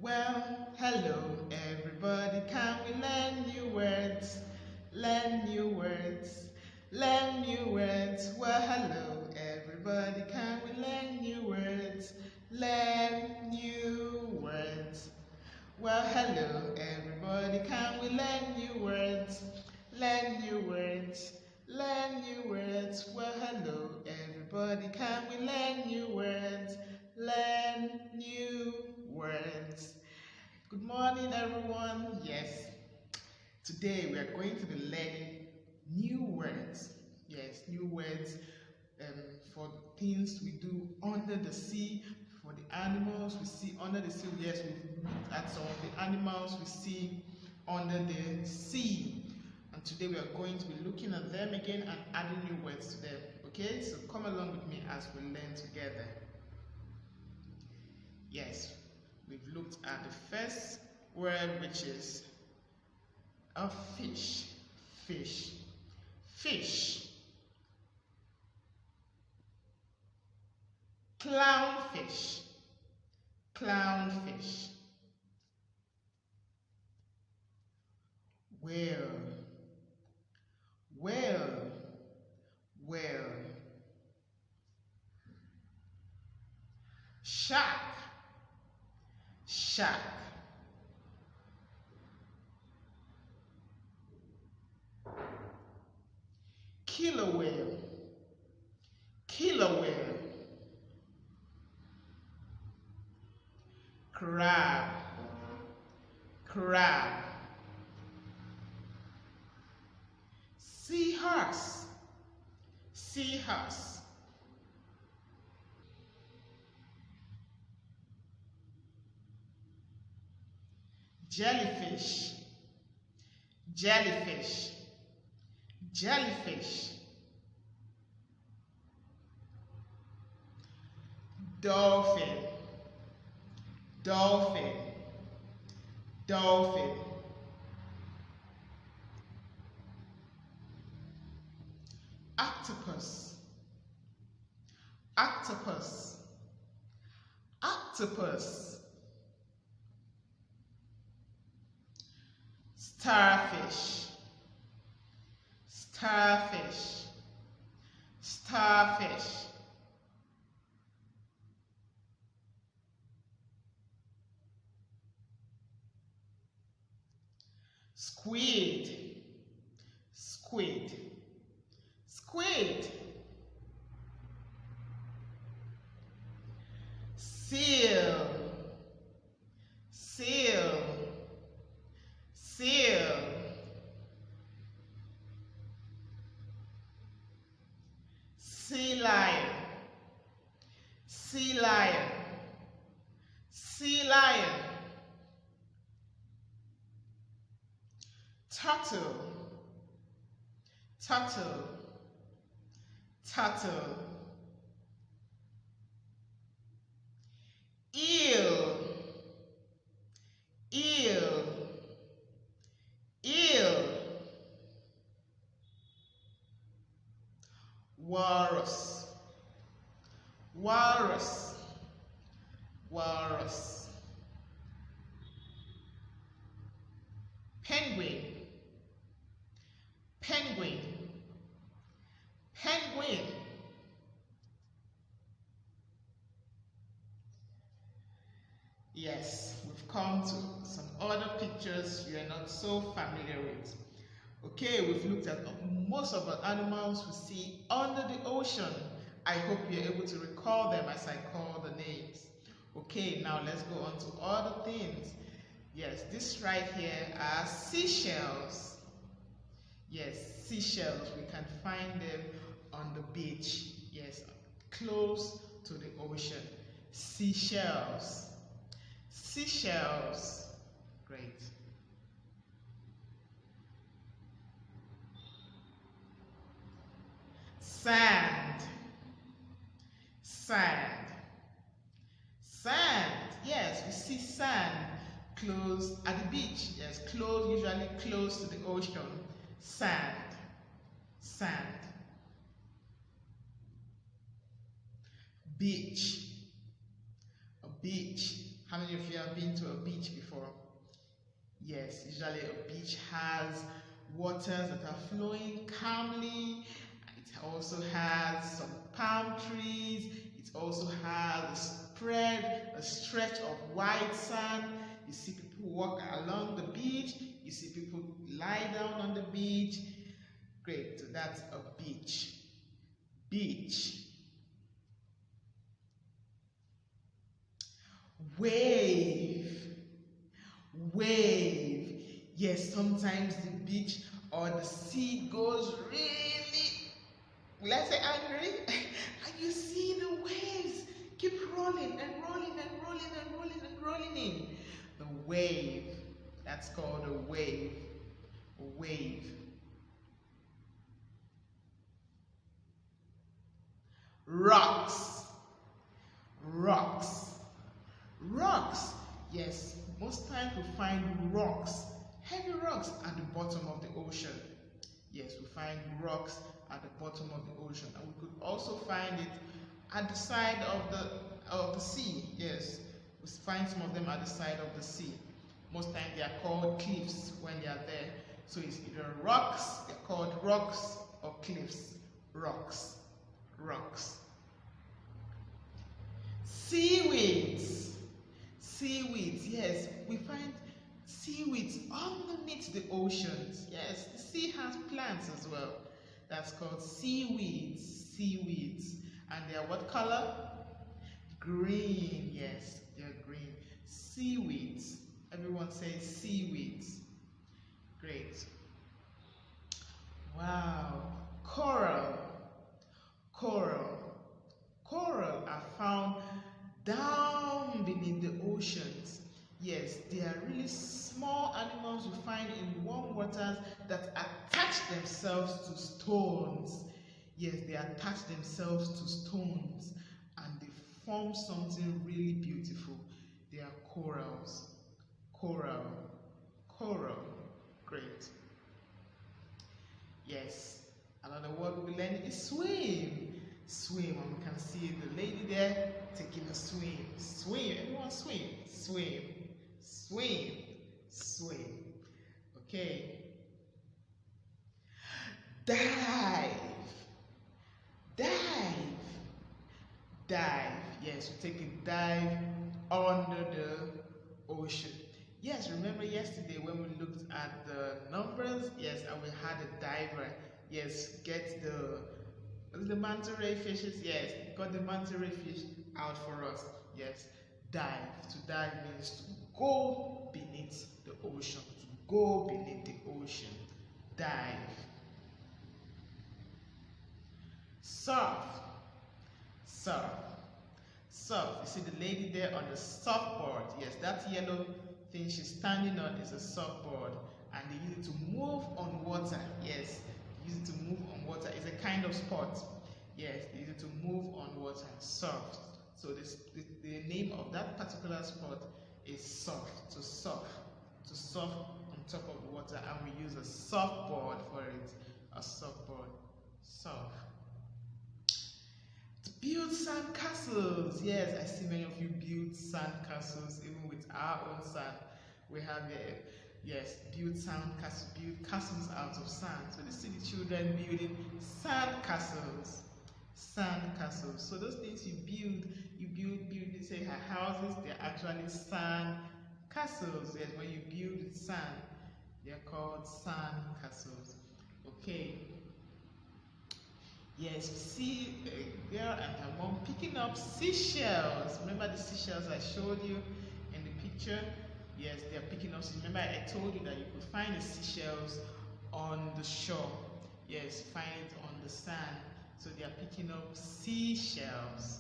Well, hello everybody, can we learn new words? Learn new words, learn new words. Well, hello everybody, can we learn new words? Learn new words. Well, hello everybody, can we learn new words? Learn new words, learn new words. Well, hello everybody, can we learn new words? Learn new words. Good morning, everyone. Yes, today we are going to be learning new words. Yes, new words for things we do under the sea, for the animals we see under the sea. Yes, we've looked at some of the animals we see under the sea. And today we are going to be looking at them again and adding new words to them. Okay, so come along with me as we learn together. Yes, we've looked at the first word, which is a fish. Fish. Fish. Clownfish. Clownfish. Whale. Whale. Whale. Shark. Shark. Killer whale. Killer whale. Crab. Crab. Seahorse. Seahorse. Jellyfish. Jellyfish. Jellyfish. Dolphin. Dolphin. Dolphin. Octopus. Octopus. Octopus. Starfish. Starfish. Starfish. Squid. Squid. Squid. Seal. Seal. Seal. Sea lion. Sea lion. Sea lion. Turtle. Turtle. Turtle. Eel. Eel. Eel. Walrus. Walrus. Walrus. Penguin. Penguin. Penguin. Yes, we've come to some other pictures you are not so familiar with. Okay, we've looked at most of the animals we see under the ocean. I hope you're able to recall them as I call the names. Okay, now let's go on to other things. Yes, this right here are seashells. Yes, seashells. We can find them on the beach. Yes, close to the ocean. Seashells. Seashells. Great. Sand. Sand. Sand. Yes, we see sand close at the beach. Yes, close, usually close to the ocean. Sand. Sand. Beach. A beach. How many of you have been to a beach before? Yes, usually a beach has waters that are flowing calmly. It also has some palm trees. It also has a stretch of white sand. You see people walk along the beach. You see people lie down on the beach. Great, so that's a beach. Beach. Wave. Wave. Yes, sometimes the beach or the sea goes really, let's say, angry, and you see the waves keep rolling and rolling and rolling and rolling and rolling in. The wave. That's called a wave. A wave. Rocks. Rocks. Rocks. Yes, most times we find rocks, heavy rocks at the bottom of the ocean. Yes, we find rocks at the bottom of the ocean, and we could also find it at the side of the sea. Yes, we find some of them at the side of the sea. Most times they are called cliffs when they are there. So it's either rocks, they're called rocks, or cliffs. Rocks. Rocks. Seaweeds. Seaweeds, yes, we find seaweeds underneath the oceans. Yes, the sea has plants as well. That's called seaweeds. Seaweeds. And they are what color? Green. Yes, they are green. Seaweeds. Everyone says seaweeds. Great. Wow. Coral. Coral. Coral are found down beneath the oceans. Yes, they are really small animals you find in warm waters that attach themselves to stones. Yes, they attach themselves to stones and they form something really beautiful. They are corals. Coral. Coral. Great. Yes, another word we'll be learning is swim. Swim, and we can see the lady there taking a swim. Swim, everyone swim. Swim, swim, swim. Okay. Dive, dive, dive. Yes, we take a dive under the ocean. Yes, remember yesterday when we looked at the numbers? Yes, and we had a diver. Yes, get the manta ray fishes. Yes, got the manta ray fish out for us. Yes, dive. To dive means to go beneath the ocean. To go beneath the ocean. Dive. Surf. Surf. Surf. You see the lady there on the surfboard. Yes, that yellow thing she's standing on is a surfboard, and they use it to move on water. Yes, use it to move on water. It's a kind of sport. Yes, they use it to move on water. Surf. So the name of that particular sport is surf. To surf. To surf on top of the water, and we use a surfboard for it. A surfboard. Surf. To build sand castles. Yes, I see many of you build sand castles, even with our own sand. We have yes, build castles out of sand. So you see the children building sand castles. Sand castles. So those things you build, you say houses, they're actually sand castles. Yes, when you build with sand, they're called sand castles. Okay. Yes, see a girl and her mom picking up seashells. Remember the seashells I showed you in the picture? Yes, they're picking up. Remember I told you that you could find the seashells on the shore. Yes, find it on the sand. So they are picking up seashells.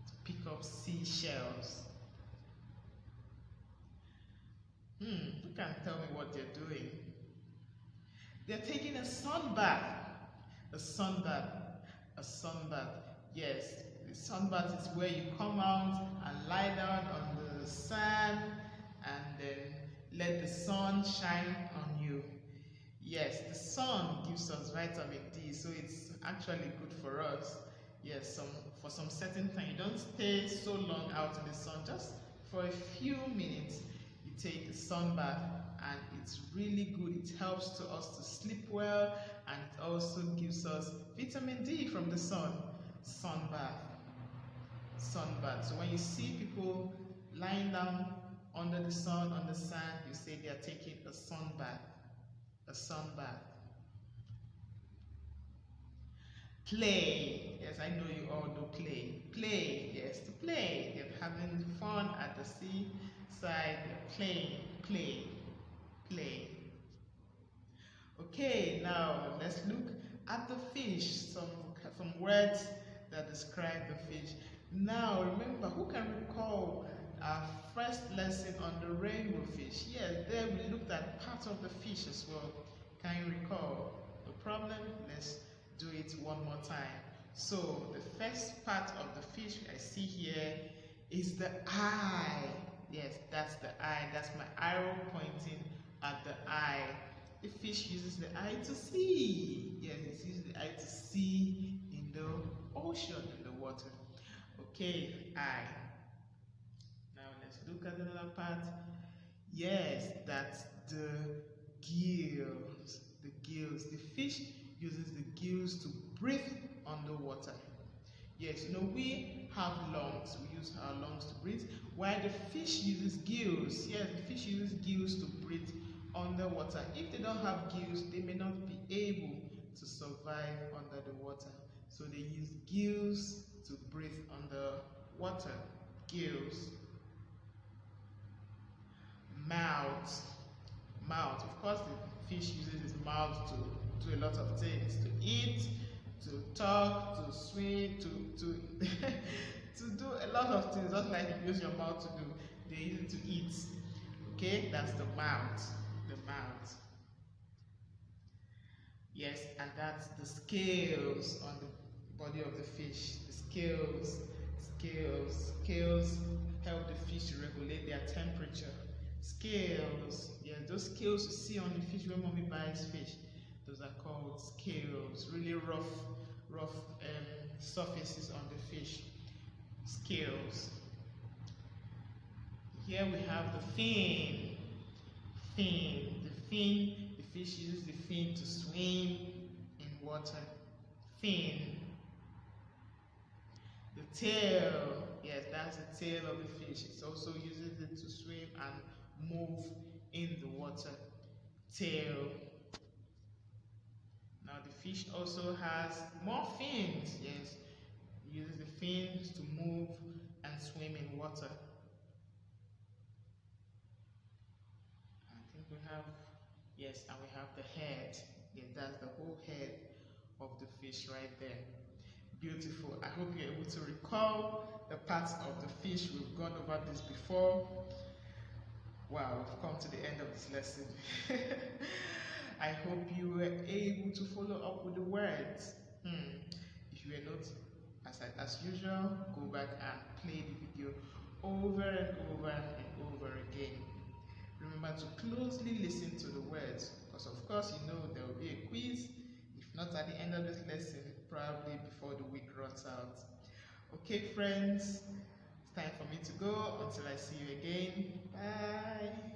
To pick up seashells. You can tell me what they're doing. They're taking a sunbath. A sunbath. A sunbath. Yes, the sunbath is where you come out and lie down on the sand and then let the sun shine on you. Yes, the sun gives us vitamin D, so it's actually good for us. Yes, for some certain time. You don't stay so long out in the sun, just for a few minutes, you take a sun bath, and it's really good. It helps to us to sleep well, and it also gives us vitamin D from the sun. Sun bath. Sun bath. So when you see people lying down under the sun, on the sand, you say they are taking a sun bath. A sun bath. Play. Yes, I know you all do play. Play. Yes, to play. They're having fun at the seaside. They're playing. Play. Play. Okay, now let's look at the fish. Some words that describe the fish. Now remember, who can recall our first lesson on the rainbow fish? Yes, there we looked at part of the fish as well. Can you recall? No problem. Let's do it one more time. So the first part of the fish I see here is the eye. Yes, that's the eye. That's my arrow pointing at the eye. The fish uses the eye to see. Yes, it uses the eye to see in the ocean, in the water. Okay, eye. Now let's look at another part. Yes, that's the gills. The gills. The fish uses the gills to breathe underwater. Yes, we have lungs. We use our lungs to breathe, while the fish uses gills. Yes, the fish uses gills to breathe underwater. If they don't have gills, they may not be able to survive under the water. So they use gills to breathe underwater. Gills. Mouth. Mouth. Of course, the fish uses his mouth to do a lot of things. To eat, to talk, to swim, to to do a lot of things, just like you use your mouth to do. They use it to eat. Okay, that's the mouth. The mouth. Yes, and that's the scales on the body of the fish. The scales. Scales help the fish to regulate their temperature. Scales. Yes, those scales you see on the fish when mommy buys fish, those are called scales. Really rough surfaces on the fish. Scales. Here we have the fin. Fin. The fish uses the fin to swim in water. Fin. The tail. Yes, that's the tail of the fish. It also uses it to swim and move in the water. Tail. Now the fish also has more fins. Yes, it uses the fins to move and swim in water. I think we have, yes, and we have the head. Yes, that's the whole head of the fish right there. Beautiful. I hope you're able to recall the parts of the fish. We've gone over this before. Wow, we've come to the end of this lesson. I hope you were able to follow up with the words. If you were not, as usual, go back and play the video over and over and over again. Remember to closely listen to the words, because of course there will be a quiz, if not at the end of this lesson, probably before the week runs out. Okay friends, it's time for me to go. Until I see you again, bye.